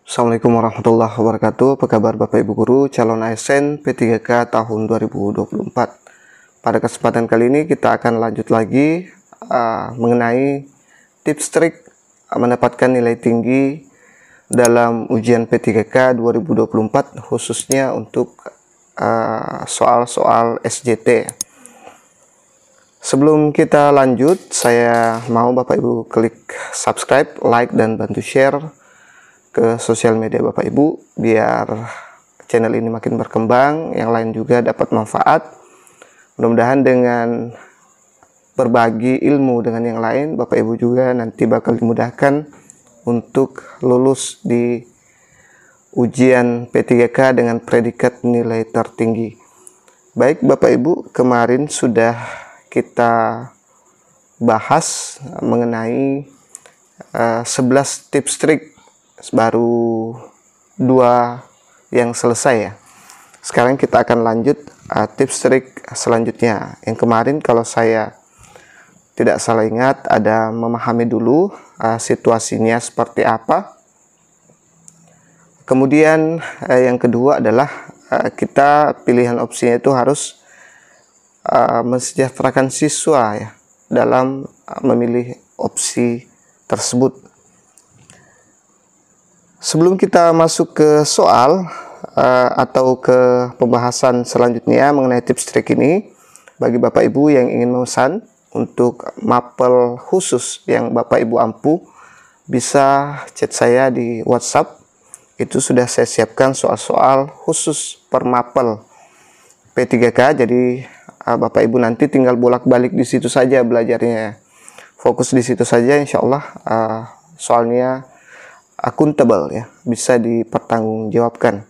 Assalamualaikum warahmatullahi wabarakatuh. Apa kabar Bapak Ibu Guru calon ASN P3K tahun 2024? Pada kesempatan kali ini kita akan lanjut lagi mengenai tips trik mendapatkan nilai tinggi dalam ujian P3K 2024, khususnya untuk soal-soal SJT. Sebelum kita lanjut, saya mau Bapak Ibu klik subscribe, like, dan bantu share ke sosial media Bapak Ibu biar channel ini makin berkembang, yang lain juga dapat manfaat. Mudah-mudahan dengan berbagi ilmu dengan yang lain, Bapak Ibu juga nanti bakal dimudahkan untuk lulus di ujian P3K dengan predikat nilai tertinggi. Baik Bapak Ibu, kemarin sudah kita bahas mengenai 11 tips trik, baru 2 yang selesai ya. Sekarang kita akan lanjut tips trik selanjutnya. Yang kemarin kalau saya tidak salah ingat ada memahami dulu situasinya seperti apa. Kemudian yang kedua adalah kita pilihan opsinya itu harus mensejahterakan siswa ya dalam memilih opsi tersebut. Sebelum kita masuk ke soal atau ke pembahasan selanjutnya mengenai tips trik ini, bagi Bapak Ibu yang ingin memesan untuk mapel khusus yang Bapak Ibu ampu, bisa chat saya di WhatsApp. Itu sudah saya siapkan soal-soal khusus per mapel P3K, jadi Bapak Ibu nanti tinggal bolak-balik di situ saja belajarnya. Fokus di situ saja, insya Allah soalnya akuntabel ya, bisa dipertanggungjawabkan.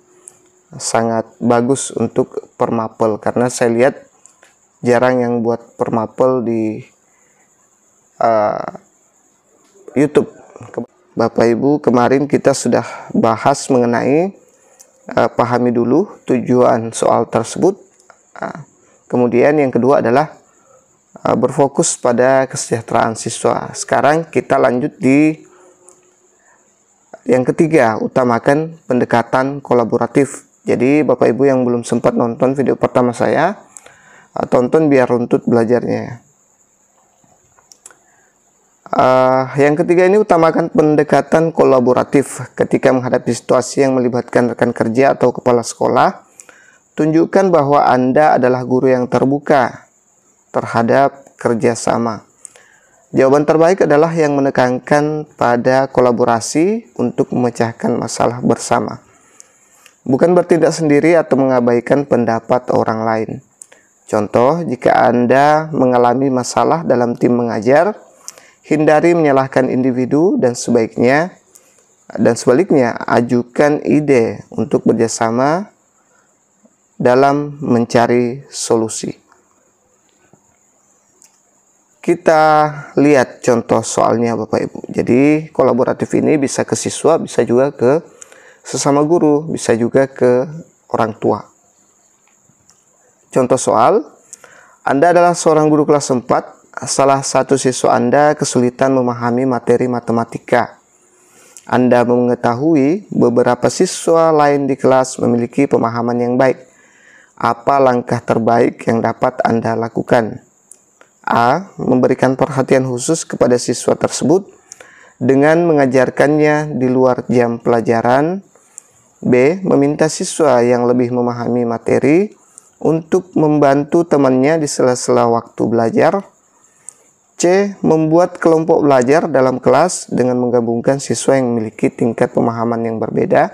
Sangat bagus untuk permapel karena saya lihat jarang yang buat permapel di YouTube. Bapak Ibu, kemarin kita sudah bahas mengenai pahami dulu tujuan soal tersebut. Kemudian yang kedua adalah berfokus pada kesejahteraan siswa. Sekarang kita lanjut di yang ketiga, utamakan pendekatan kolaboratif. Jadi Bapak Ibu yang belum sempat nonton video pertama saya, tonton biar runtut belajarnya. Yang ketiga ini, utamakan pendekatan kolaboratif ketika menghadapi situasi yang melibatkan rekan kerja atau kepala sekolah. Tunjukkan bahwa Anda adalah guru yang terbuka terhadap kerjasama. Jawaban terbaik adalah yang menekankan pada kolaborasi untuk memecahkan masalah bersama. Bukan bertindak sendiri atau mengabaikan pendapat orang lain. Contoh, jika Anda mengalami masalah dalam tim mengajar, hindari menyalahkan individu dan sebaliknya, ajukan ide untuk bekerjasama dalam mencari solusi. Kita lihat contoh soalnya Bapak Ibu. Jadi kolaboratif ini bisa ke siswa, bisa juga ke sesama guru, bisa juga ke orang tua. Contoh soal, Anda adalah seorang guru kelas 4, salah satu siswa Anda kesulitan memahami materi matematika. Anda mengetahui beberapa siswa lain di kelas memiliki pemahaman yang baik. Apa langkah terbaik yang dapat Anda lakukan? A. Memberikan perhatian khusus kepada siswa tersebut dengan mengajarkannya di luar jam pelajaran. B. Meminta siswa yang lebih memahami materi untuk membantu temannya di sela-sela waktu belajar. C. Membuat kelompok belajar dalam kelas dengan menggabungkan siswa yang memiliki tingkat pemahaman yang berbeda.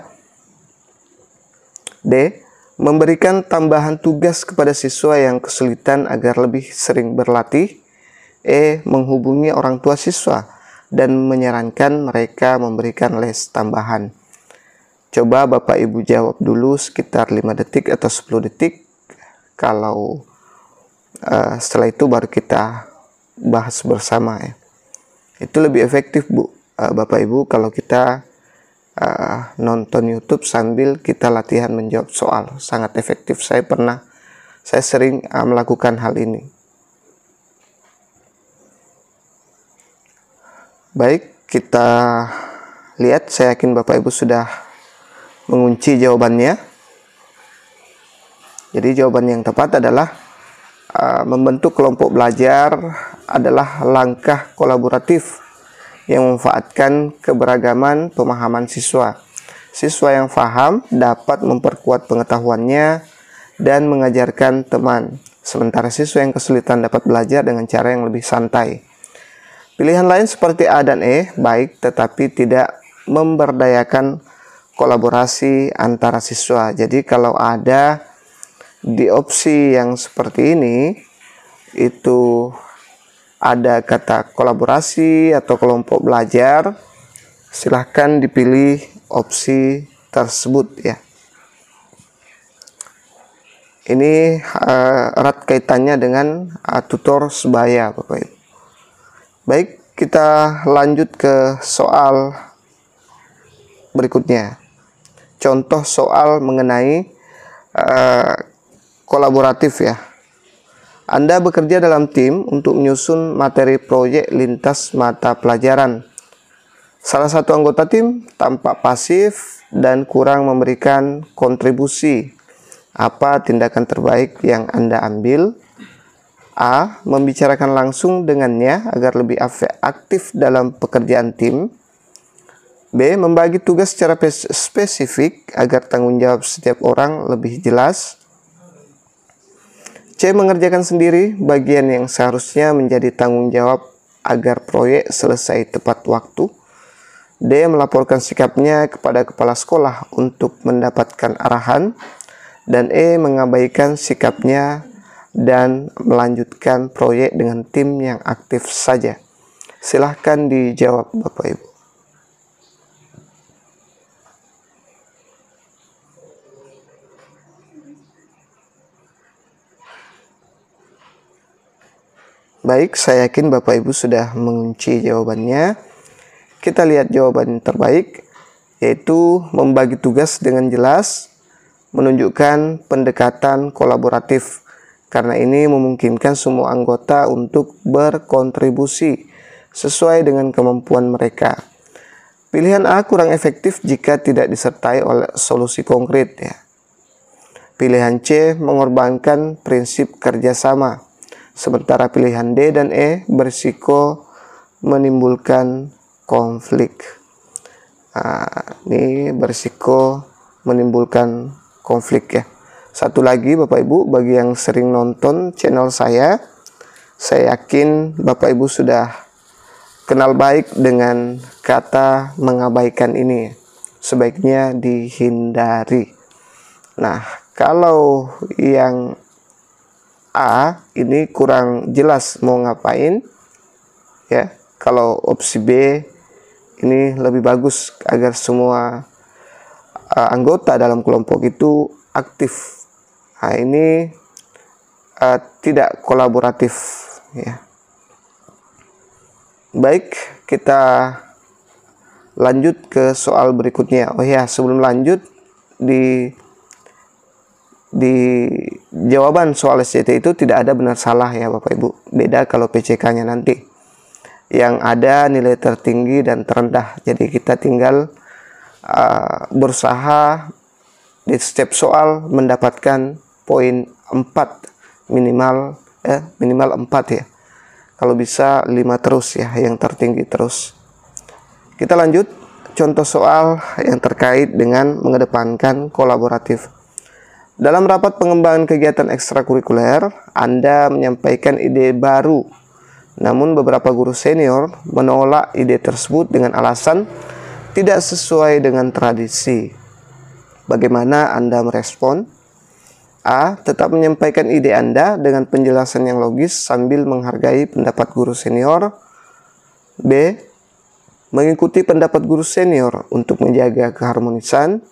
D. Memberikan tambahan tugas kepada siswa yang kesulitan agar lebih sering berlatih. E. Menghubungi orang tua siswa dan menyarankan mereka memberikan les tambahan. Coba Bapak Ibu jawab dulu sekitar 5 detik atau 10 detik. Kalau setelah itu baru kita bahas bersama ya. Itu lebih efektif Bapak Ibu kalau kita nonton YouTube sambil kita latihan menjawab soal. Sangat efektif. Saya sering melakukan hal ini. Baik, kita lihat. Saya yakin Bapak Ibu sudah mengunci jawabannya. Jadi jawaban yang tepat adalah membentuk kelompok belajar adalah langkah kolaboratif yang memanfaatkan keberagaman pemahaman siswa. Siswa yang paham dapat memperkuat pengetahuannya dan mengajarkan teman, sementara siswa yang kesulitan dapat belajar dengan cara yang lebih santai. Pilihan lain seperti A dan E baik, tetapi tidak memberdayakan kolaborasi antara siswa. Jadi kalau ada di opsi yang seperti ini, itu ada kata kolaborasi atau kelompok belajar, silahkan dipilih opsi tersebut ya. Ini erat kaitannya dengan tutor sebaya, Bapak Ibu. Baik, kita lanjut ke soal berikutnya. Contoh soal mengenai kolaboratif ya. Anda bekerja dalam tim untuk menyusun materi proyek lintas mata pelajaran. Salah satu anggota tim tampak pasif dan kurang memberikan kontribusi. Apa tindakan terbaik yang Anda ambil? A. Membicarakan langsung dengannya agar lebih aktif dalam pekerjaan tim. B. Membagi tugas secara spesifik agar tanggung jawab setiap orang lebih jelas. C. Mengerjakan sendiri bagian yang seharusnya menjadi tanggung jawab agar proyek selesai tepat waktu. D. Melaporkan sikapnya kepada kepala sekolah untuk mendapatkan arahan. Dan E. Mengabaikan sikapnya dan melanjutkan proyek dengan tim yang aktif saja. Silahkan dijawab, Bapak Ibu. Baik, saya yakin Bapak Ibu sudah mengunci jawabannya. Kita lihat jawaban terbaik, yaitu membagi tugas dengan jelas, menunjukkan pendekatan kolaboratif. Karena ini memungkinkan semua anggota untuk berkontribusi sesuai dengan kemampuan mereka. Pilihan A kurang efektif jika tidak disertai oleh solusi konkret ya. Pilihan C mengorbankan prinsip kerjasama. Sementara pilihan D dan E berisiko menimbulkan konflik. Ini berisiko menimbulkan konflik ya. Satu lagi Bapak Ibu, bagi yang sering nonton channel saya yakin Bapak Ibu sudah kenal baik dengan kata mengabaikan ini. Sebaiknya dihindari. Nah, kalau yang A ini kurang jelas mau ngapain ya. Kalau opsi B ini lebih bagus agar semua anggota dalam kelompok itu aktif. Nah, ini tidak kolaboratif ya. Baik, kita lanjut ke soal berikutnya. Oh ya, sebelum lanjut di jawaban soal SCT itu tidak ada benar salah ya Bapak Ibu. Beda kalau PCK-nya nanti. Yang ada nilai tertinggi dan terendah. Jadi kita tinggal berusaha di setiap soal mendapatkan poin 4 minimal 4 ya. Kalau bisa 5 terus ya, yang tertinggi terus. Kita lanjut contoh soal yang terkait dengan mengedepankan kolaboratif. Dalam rapat pengembangan kegiatan ekstrakurikuler, Anda menyampaikan ide baru. Namun beberapa guru senior menolak ide tersebut dengan alasan tidak sesuai dengan tradisi. Bagaimana Anda merespon? A. Tetap menyampaikan ide Anda dengan penjelasan yang logis sambil menghargai pendapat guru senior. B. Mengikuti pendapat guru senior untuk menjaga keharmonisan.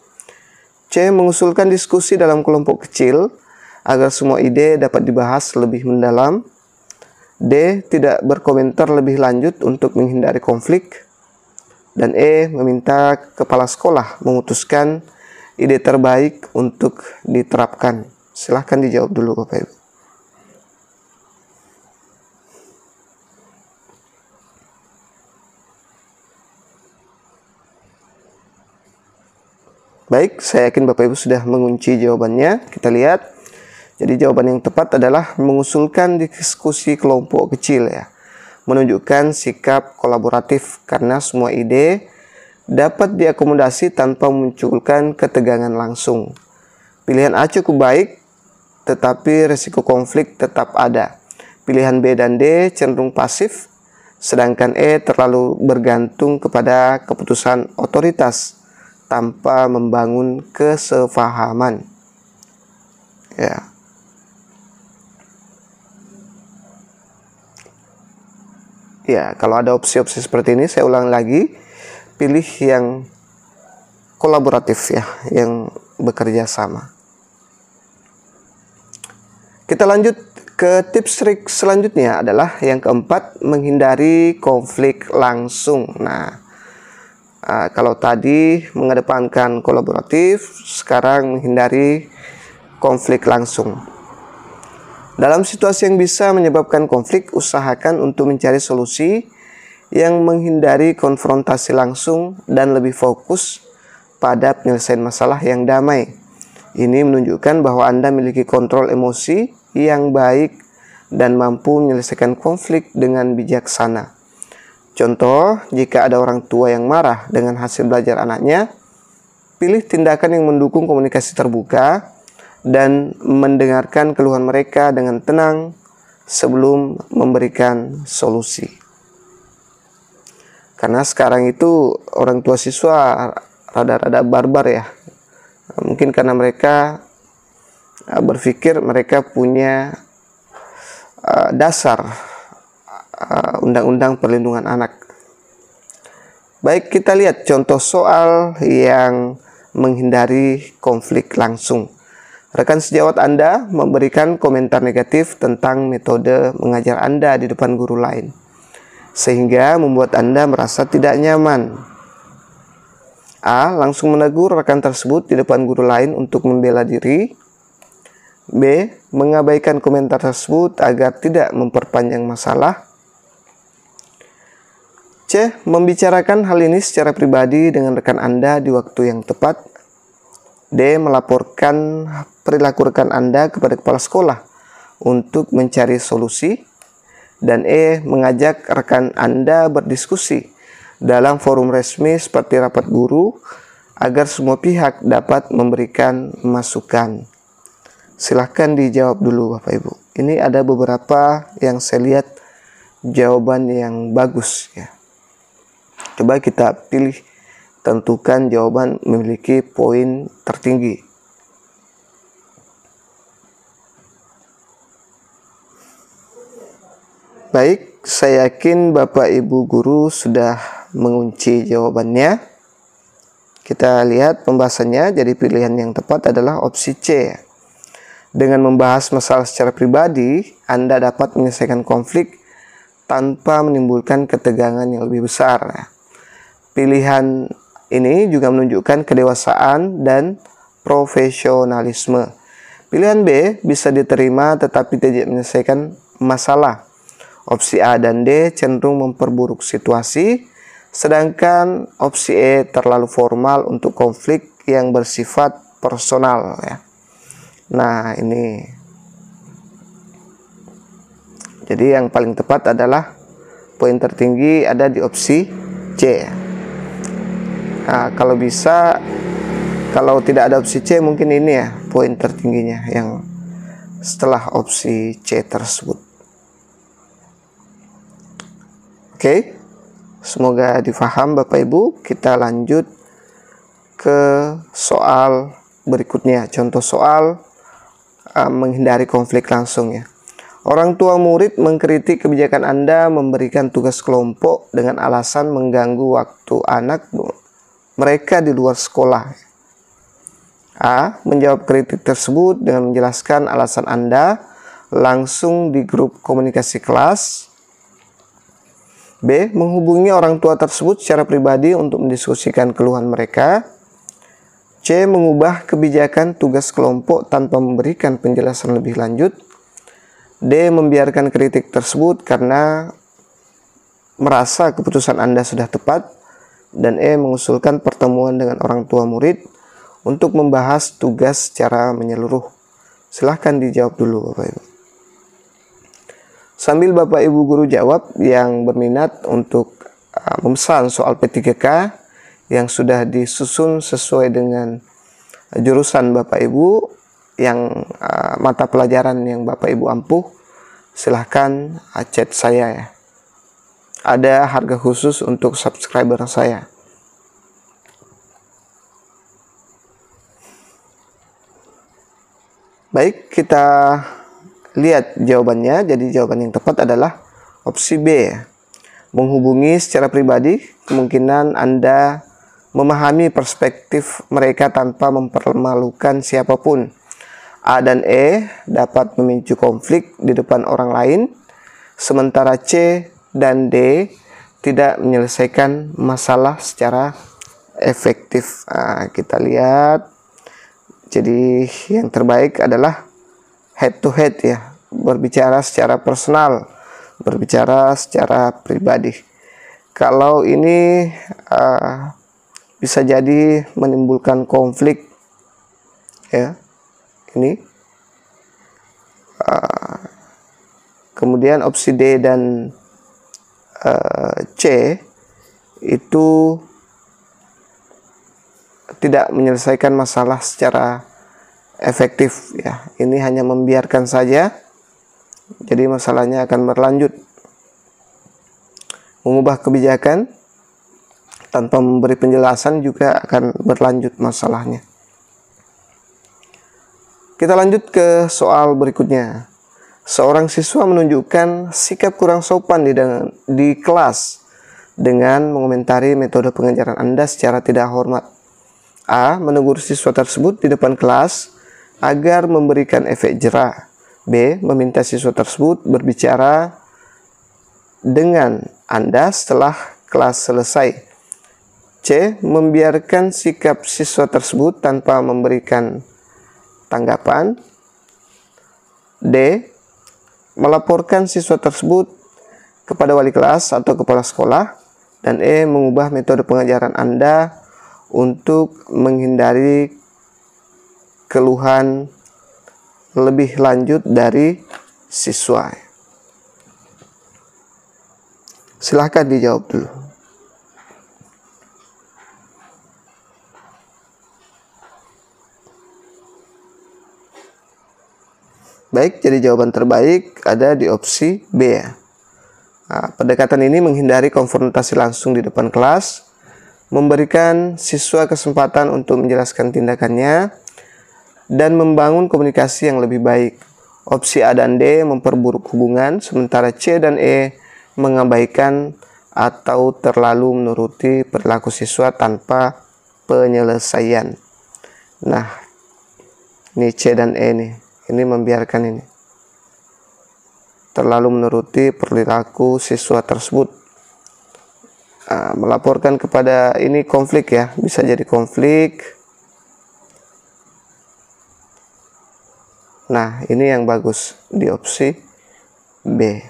C. Mengusulkan diskusi dalam kelompok kecil agar semua ide dapat dibahas lebih mendalam. D. Tidak berkomentar lebih lanjut untuk menghindari konflik. Dan E. Meminta kepala sekolah memutuskan ide terbaik untuk diterapkan. Silahkan dijawab dulu Bapak Ibu. Baik, saya yakin Bapak Ibu sudah mengunci jawabannya. Kita lihat. Jadi jawaban yang tepat adalah mengusulkan diskusi kelompok kecil ya. Menunjukkan sikap kolaboratif karena semua ide dapat diakomodasi tanpa memunculkan ketegangan langsung. Pilihan A cukup baik, tetapi risiko konflik tetap ada. Pilihan B dan D cenderung pasif, sedangkan E terlalu bergantung kepada keputusan otoritas tanpa membangun kesepahaman. Ya. Ya, kalau ada opsi-opsi seperti ini, saya ulang lagi, pilih yang kolaboratif ya, yang bekerja sama. Kita lanjut ke tips trik selanjutnya adalah yang keempat, menghindari konflik langsung. Nah, kalau tadi mengedepankan kolaboratif, sekarang menghindari konflik langsung. Dalam situasi yang bisa menyebabkan konflik, usahakan untuk mencari solusi yang menghindari konfrontasi langsung dan lebih fokus pada penyelesaian masalah yang damai. Ini menunjukkan bahwa Anda memiliki kontrol emosi yang baik dan mampu menyelesaikan konflik dengan bijaksana. Contoh, jika ada orang tua yang marah dengan hasil belajar anaknya, pilih tindakan yang mendukung komunikasi terbuka dan mendengarkan keluhan mereka dengan tenang sebelum memberikan solusi. Karena sekarang itu orang tua siswa rada-rada barbar ya. Mungkin karena mereka berpikir mereka punya dasar Undang-Undang Perlindungan Anak. Baik, kita lihat contoh soal yang menghindari konflik langsung. Rekan sejawat Anda memberikan komentar negatif tentang metode mengajar Anda di depan guru lain, sehingga membuat Anda merasa tidak nyaman. A. Langsung menegur rekan tersebut di depan guru lain untuk membela diri. B. Mengabaikan komentar tersebut agar tidak memperpanjang masalah. C. Membicarakan hal ini secara pribadi dengan rekan Anda di waktu yang tepat. D. Melaporkan perilaku rekan Anda kepada kepala sekolah untuk mencari solusi. Dan E. Mengajak rekan Anda berdiskusi dalam forum resmi seperti rapat guru agar semua pihak dapat memberikan masukan. Silahkan dijawab dulu Bapak Ibu. Ini ada beberapa yang saya lihat jawaban yang bagus ya. Coba kita pilih, tentukan jawaban memiliki poin tertinggi. Baik, saya yakin Bapak Ibu guru sudah mengunci jawabannya. Kita lihat pembahasannya. Jadi pilihan yang tepat adalah opsi C. Dengan membahas masalah secara pribadi, Anda dapat menyelesaikan konflik tanpa menimbulkan ketegangan yang lebih besar. Pilihan ini juga menunjukkan kedewasaan dan profesionalisme. Pilihan B bisa diterima tetapi tidak menyelesaikan masalah. Opsi A dan D cenderung memperburuk situasi, sedangkan opsi E terlalu formal untuk konflik yang bersifat personal ya. Nah, ini. Jadi yang paling tepat adalah poin tertinggi ada di opsi C. Nah, kalau bisa, kalau tidak ada opsi C mungkin ini ya poin tertingginya yang setelah opsi C tersebut. Oke, semoga difaham Bapak Ibu. Kita lanjut ke soal berikutnya. Contoh soal menghindari konflik langsung ya. Orang tua murid mengkritik kebijakan Anda memberikan tugas kelompok dengan alasan mengganggu waktu anak mereka di luar sekolah. A. Menjawab kritik tersebut dengan menjelaskan alasan Anda langsung di grup komunikasi kelas. B. Menghubungi orang tua tersebut secara pribadi untuk mendiskusikan keluhan mereka. C. Mengubah kebijakan tugas kelompok tanpa memberikan penjelasan lebih lanjut. D. Membiarkan kritik tersebut karena merasa keputusan Anda sudah tepat. Dan E. Mengusulkan pertemuan dengan orang tua murid untuk membahas tugas secara menyeluruh. Silahkan dijawab dulu Bapak Ibu. Sambil Bapak Ibu guru jawab, yang berminat untuk memesan soal P3K yang sudah disusun sesuai dengan jurusan Bapak Ibu, yang mata pelajaran yang Bapak Ibu ampuh, silahkan chat saya ya. Ada harga khusus untuk subscriber saya. Baik, kita lihat jawabannya. Jadi jawaban yang tepat adalah opsi B. Menghubungi secara pribadi, kemungkinan Anda memahami perspektif mereka tanpa mempermalukan siapapun. A dan E dapat memicu konflik di depan orang lain, sementara C dan D tidak menyelesaikan masalah secara efektif. Kita lihat. Jadi yang terbaik adalah head to head ya, berbicara secara personal, berbicara secara pribadi. Kalau ini bisa jadi menimbulkan konflik ya. Ini kemudian opsi D dan C itu tidak menyelesaikan masalah secara efektif ya. Ini hanya membiarkan saja, jadi masalahnya akan berlanjut. Mengubah kebijakan tanpa memberi penjelasan juga akan berlanjut masalahnya. Kita lanjut ke soal berikutnya. Seorang siswa menunjukkan sikap kurang sopan di kelas dengan mengomentari metode pengajaran Anda secara tidak hormat. A. Menegur siswa tersebut di depan kelas agar memberikan efek jera. B. Meminta siswa tersebut berbicara dengan Anda setelah kelas selesai. C. Membiarkan sikap siswa tersebut tanpa memberikan tanggapan. D. Melaporkan siswa tersebut kepada wali kelas atau kepala sekolah. Dan E. Mengubah metode pengajaran Anda untuk menghindari keluhan lebih lanjut dari siswa. Silahkan dijawab dulu. Baik, jadi jawaban terbaik ada di opsi B ya. Pendekatan ini menghindari konfrontasi langsung di depan kelas, memberikan siswa kesempatan untuk menjelaskan tindakannya, dan membangun komunikasi yang lebih baik. Opsi A dan D memperburuk hubungan, sementara C dan E mengabaikan atau terlalu menuruti perilaku siswa tanpa penyelesaian. Nah, ini C dan E nih. Ini membiarkan ini. Terlalu menuruti perilaku siswa tersebut. Melaporkan kepada ini konflik ya, bisa jadi konflik. Nah, ini yang bagus di opsi B.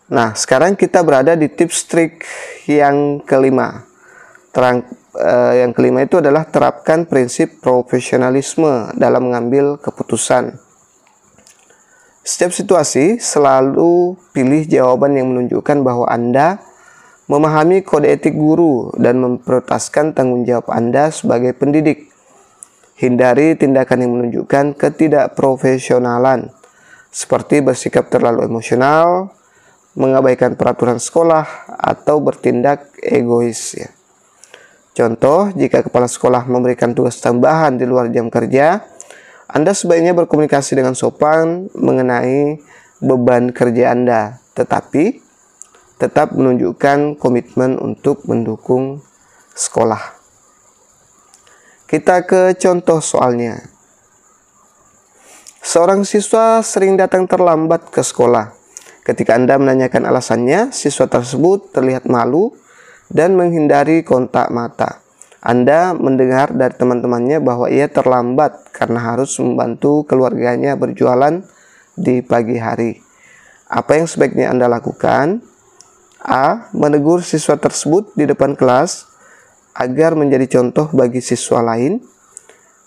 Nah, sekarang kita berada di tips trik yang kelima. Yang kelima itu adalah terapkan prinsip profesionalisme dalam mengambil keputusan. Setiap situasi selalu pilih jawaban yang menunjukkan bahwa Anda memahami kode etik guru dan memprioritaskan tanggung jawab Anda sebagai pendidik. Hindari tindakan yang menunjukkan ketidakprofesionalan, seperti bersikap terlalu emosional, mengabaikan peraturan sekolah, atau bertindak egois ya. Contoh, jika kepala sekolah memberikan tugas tambahan di luar jam kerja, Anda sebaiknya berkomunikasi dengan sopan mengenai beban kerja Anda, tetapi tetap menunjukkan komitmen untuk mendukung sekolah. Kita ke contoh soalnya. Seorang siswa sering datang terlambat ke sekolah. Ketika Anda menanyakan alasannya, siswa tersebut terlihat malu dan menghindari kontak mata. Anda mendengar dari teman-temannya bahwa ia terlambat karena harus membantu keluarganya berjualan di pagi hari. Apa yang sebaiknya Anda lakukan? A. Menegur siswa tersebut di depan kelas agar menjadi contoh bagi siswa lain.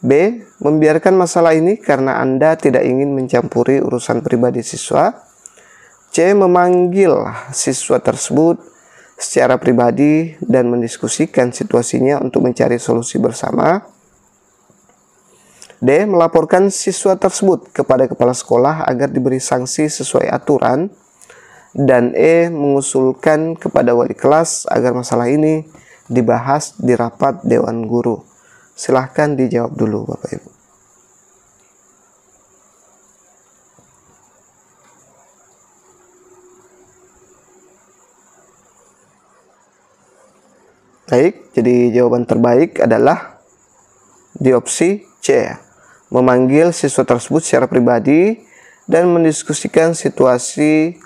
B. Membiarkan masalah ini karena Anda tidak ingin mencampuri urusan pribadi siswa. C. Memanggil siswa tersebut secara pribadi dan mendiskusikan situasinya untuk mencari solusi bersama. D. Melaporkan siswa tersebut kepada kepala sekolah agar diberi sanksi sesuai aturan. Dan E. Mengusulkan kepada wali kelas agar masalah ini dibahas di rapat Dewan Guru. Silahkan dijawab dulu Bapak Ibu. Baik, jadi jawaban terbaik adalah di opsi C. Memanggil siswa tersebut secara pribadi dan mendiskusikan situasi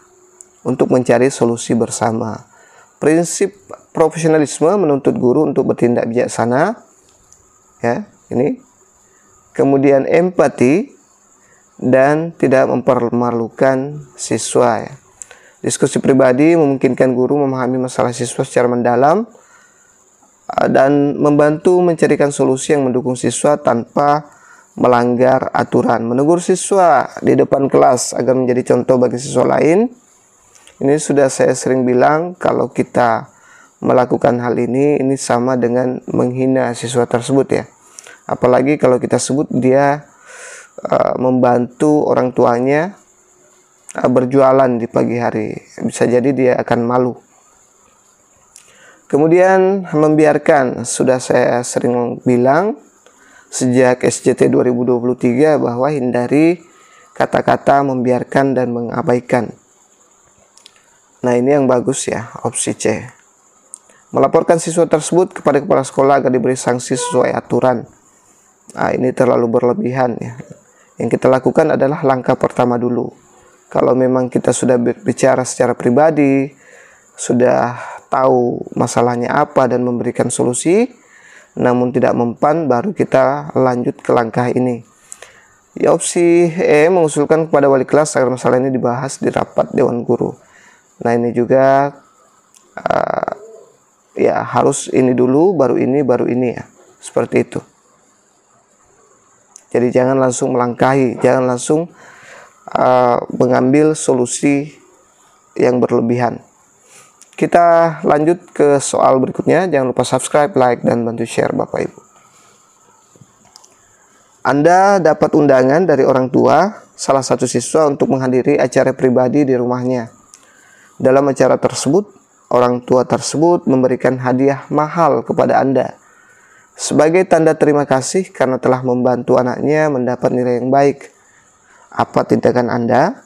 untuk mencari solusi bersama. Prinsip profesionalisme menuntut guru untuk bertindak bijaksana. Ya, ini. Kemudian empati dan tidak mempermalukan siswa. Ya. Diskusi pribadi memungkinkan guru memahami masalah siswa secara mendalam dan membantu mencarikan solusi yang mendukung siswa tanpa melanggar aturan. Menegur siswa di depan kelas agar menjadi contoh bagi siswa lain. Ini sudah saya sering bilang, kalau kita melakukan hal ini sama dengan menghina siswa tersebut ya. Apalagi kalau kita sebut dia membantu orang tuanya berjualan di pagi hari. Bisa jadi dia akan malu. Kemudian membiarkan, sudah saya sering bilang sejak SJT 2023 bahwa hindari kata-kata membiarkan dan mengabaikan. Nah, ini yang bagus ya, opsi C. Melaporkan siswa tersebut kepada kepala sekolah agar diberi sanksi sesuai aturan. Nah, ini terlalu berlebihan ya. Yang kita lakukan adalah langkah pertama dulu. Kalau memang kita sudah berbicara secara pribadi, sudah tahu masalahnya apa dan memberikan solusi, namun tidak mempan, baru kita lanjut ke langkah ini. Ya, opsi E. Mengusulkan kepada wali kelas agar masalah ini dibahas di rapat Dewan Guru. Nah, ini juga ya harus ini dulu, baru ini ya. Seperti itu. Jadi jangan langsung melangkahi, jangan langsung mengambil solusi yang berlebihan. Kita lanjut ke soal berikutnya. Jangan lupa subscribe, like, dan bantu share Bapak Ibu. Anda dapat undangan dari orang tua salah satu siswa untuk menghadiri acara pribadi di rumahnya. Dalam acara tersebut, orang tua tersebut memberikan hadiah mahal kepada Anda sebagai tanda terima kasih karena telah membantu anaknya mendapat nilai yang baik. Apa tindakan Anda?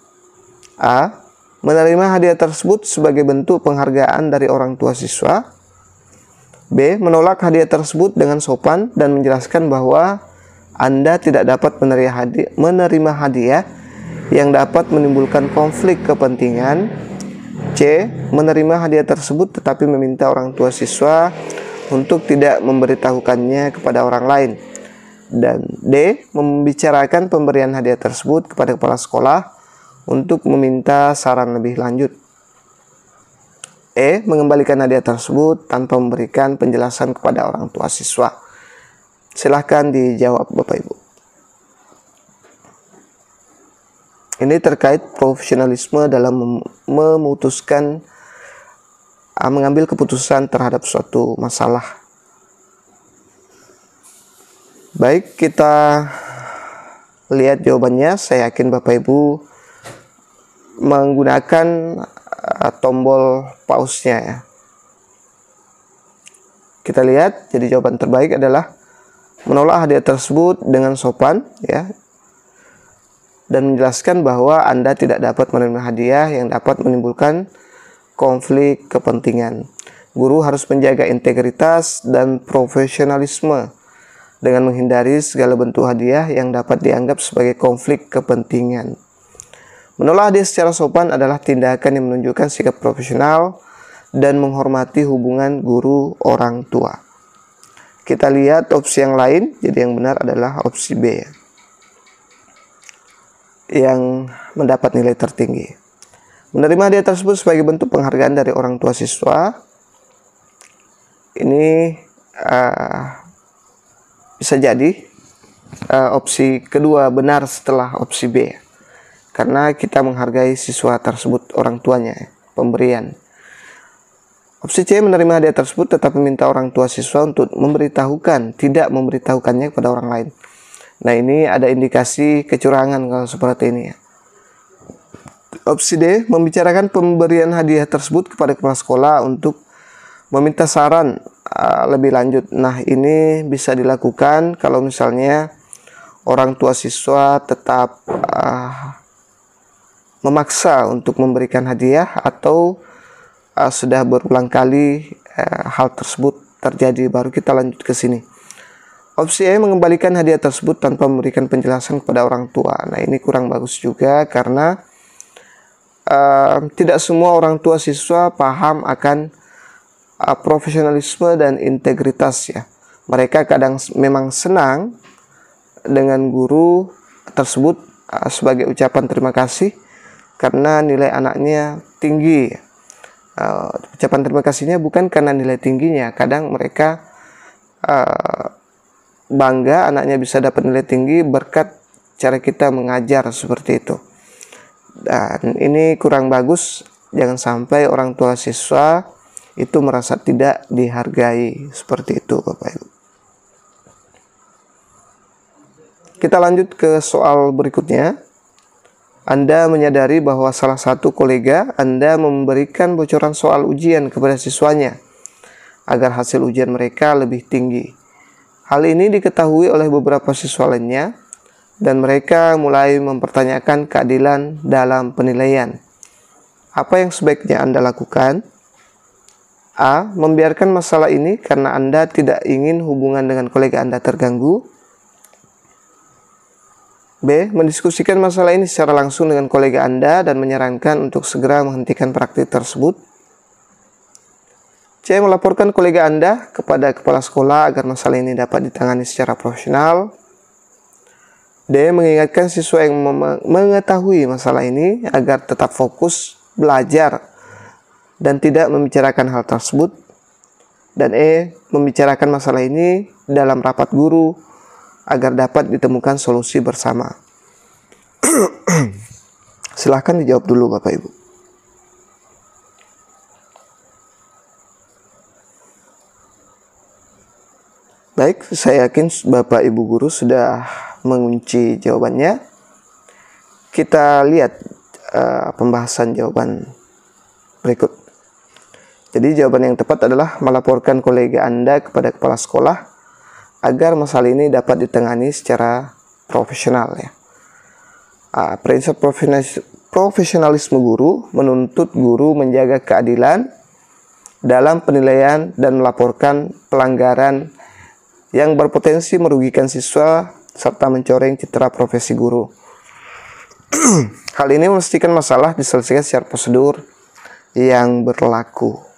A. Menerima hadiah tersebut sebagai bentuk penghargaan dari orang tua siswa. B. Menolak hadiah tersebut dengan sopan dan menjelaskan bahwa Anda tidak dapat menerima hadiah yang dapat menimbulkan konflik kepentingan. C. Menerima hadiah tersebut tetapi meminta orang tua siswa untuk tidak memberitahukannya kepada orang lain. Dan D. Membicarakan pemberian hadiah tersebut kepada kepala sekolah untuk meminta saran lebih lanjut. E. Mengembalikan hadiah tersebut tanpa memberikan penjelasan kepada orang tua siswa. Silahkan dijawab Bapak Ibu. Ini terkait profesionalisme dalam memutuskan, mengambil keputusan terhadap suatu masalah. Baik, kita lihat jawabannya. Saya yakin Bapak Ibu menggunakan tombol pause-nya ya. Kita lihat, jadi jawaban terbaik adalah menolak hadiah tersebut dengan sopan ya, dan menjelaskan bahwa Anda tidak dapat menerima hadiah yang dapat menimbulkan konflik kepentingan. Guru harus menjaga integritas dan profesionalisme dengan menghindari segala bentuk hadiah yang dapat dianggap sebagai konflik kepentingan. Menolak hadiah secara sopan adalah tindakan yang menunjukkan sikap profesional dan menghormati hubungan guru orang tua. Kita lihat opsi yang lain, jadi yang benar adalah opsi B yang mendapat nilai tertinggi. Menerima hadiah tersebut sebagai bentuk penghargaan dari orang tua siswa. Ini bisa jadi opsi kedua benar setelah opsi B, karena kita menghargai siswa tersebut, orang tuanya, pemberian. Opsi C, menerima hadiah tersebut tetapi meminta orang tua siswa untuk tidak memberitahukannya kepada orang lain. Nah, ini ada indikasi kecurangan kalau seperti ini ya. Opsi D, membicarakan pemberian hadiah tersebut kepada kepala sekolah untuk meminta saran lebih lanjut. Nah, ini bisa dilakukan kalau misalnya orang tua siswa tetap memaksa untuk memberikan hadiah atau sudah berulang kali hal tersebut terjadi, baru kita lanjut ke sini. Opsi E, mengembalikan hadiah tersebut tanpa memberikan penjelasan kepada orang tua. Nah, ini kurang bagus juga karena tidak semua orang tua siswa paham akan profesionalisme dan integritas ya. Mereka kadang memang senang dengan guru tersebut sebagai ucapan terima kasih karena nilai anaknya tinggi. Ucapan terima kasihnya bukan karena nilai tingginya. Kadang mereka bangga anaknya bisa dapat nilai tinggi berkat cara kita mengajar seperti itu. Dan ini kurang bagus. Jangan sampai orang tua siswa itu merasa tidak dihargai seperti itu, Bapak Ibu. Kita lanjut ke soal berikutnya. Anda menyadari bahwa salah satu kolega Anda memberikan bocoran soal ujian kepada siswanya agar hasil ujian mereka lebih tinggi. Hal ini diketahui oleh beberapa siswa lainnya dan mereka mulai mempertanyakan keadilan dalam penilaian. Apa yang sebaiknya Anda lakukan? A. Membiarkan masalah ini karena Anda tidak ingin hubungan dengan kolega Anda terganggu. B. Mendiskusikan masalah ini secara langsung dengan kolega Anda dan menyarankan untuk segera menghentikan praktik tersebut. C. Melaporkan kolega Anda kepada kepala sekolah agar masalah ini dapat ditangani secara profesional. D. Mengingatkan siswa yang mengetahui masalah ini agar tetap fokus belajar dan tidak membicarakan hal tersebut. Dan E. Membicarakan masalah ini dalam rapat guru agar dapat ditemukan solusi bersama. Silahkan dijawab dulu Bapak Ibu. Baik, saya yakin Bapak Ibu guru sudah mengunci jawabannya. Kita lihat pembahasan jawaban berikut. Jadi jawaban yang tepat adalah melaporkan kolega Anda kepada kepala sekolah agar masalah ini dapat ditangani secara profesional ya. Prinsip profesionalisme guru menuntut guru menjaga keadilan dalam penilaian dan melaporkan pelanggaran yang berpotensi merugikan siswa serta mencoreng citra profesi guru. Hal ini memastikan masalah diselesaikan secara prosedur yang berlaku.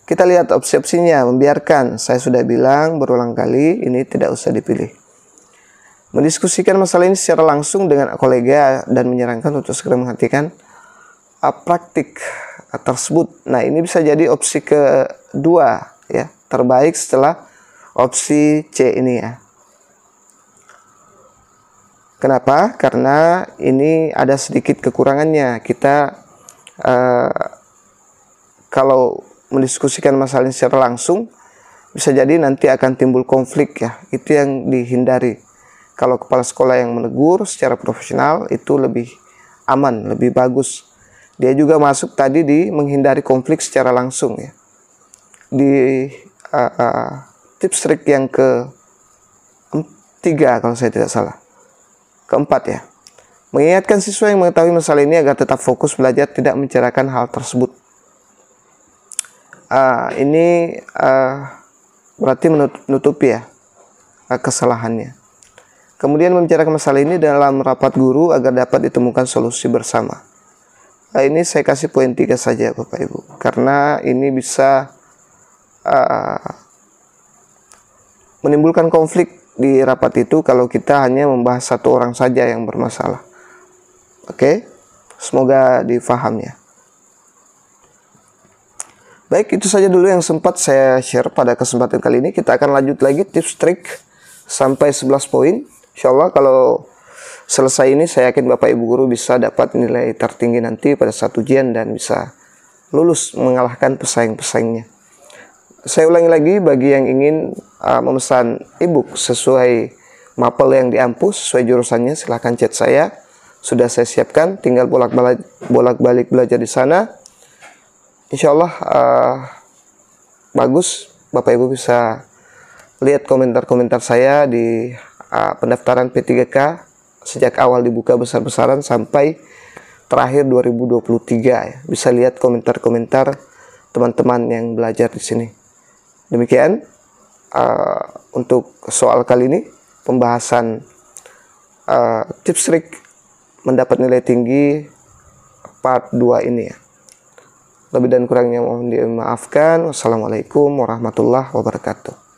Kita lihat opsi-opsinya. Membiarkan, saya sudah bilang berulang kali, ini tidak usah dipilih. Mendiskusikan masalah ini secara langsung dengan kolega dan menyarankan untuk segera menghentikan praktik tersebut. Nah, ini bisa jadi opsi kedua ya, terbaik setelah opsi C ini ya. Kenapa? Karena ini ada sedikit kekurangannya. Kita kalau mendiskusikan masalah ini secara langsung, bisa jadi nanti akan timbul konflik ya. Itu yang dihindari. Kalau kepala sekolah yang menegur secara profesional itu lebih aman, lebih bagus. Dia juga masuk tadi di menghindari konflik secara langsung ya. Di tips trik yang ketiga kalau saya tidak salah. Keempat ya. Mengingatkan siswa yang mengetahui masalah ini agar tetap fokus belajar, tidak membicarakan hal tersebut. Ini berarti menutupi ya kesalahannya. Kemudian membicarakan masalah ini dalam rapat guru agar dapat ditemukan solusi bersama. Ini saya kasih poin 3 saja Bapak Ibu, karena ini bisa menimbulkan konflik di rapat itu kalau kita hanya membahas satu orang saja yang bermasalah. Oke, Semoga difaham ya. Baik, itu saja dulu yang sempat saya share pada kesempatan kali ini. Kita akan lanjut lagi tips trik sampai 11 poin. Insya Allah kalau selesai ini saya yakin Bapak Ibu Guru bisa dapat nilai tertinggi nanti pada saat ujian dan bisa lulus mengalahkan pesaing-pesaingnya. Saya ulangi lagi, bagi yang ingin memesan ebook sesuai mapel yang diampu sesuai jurusannya, silahkan chat saya. Sudah saya siapkan, tinggal bolak-balik belajar di sana. Insya Allah bagus, Bapak Ibu bisa lihat komentar-komentar saya di pendaftaran P3K sejak awal dibuka besar-besaran sampai terakhir 2023 ya. Bisa lihat komentar-komentar teman-teman yang belajar di sini. Demikian untuk soal kali ini, pembahasan tips trik mendapat nilai tinggi part 2 ini ya. Lebih dan kurangnya mohon dimaafkan. Wassalamualaikum warahmatullahi wabarakatuh.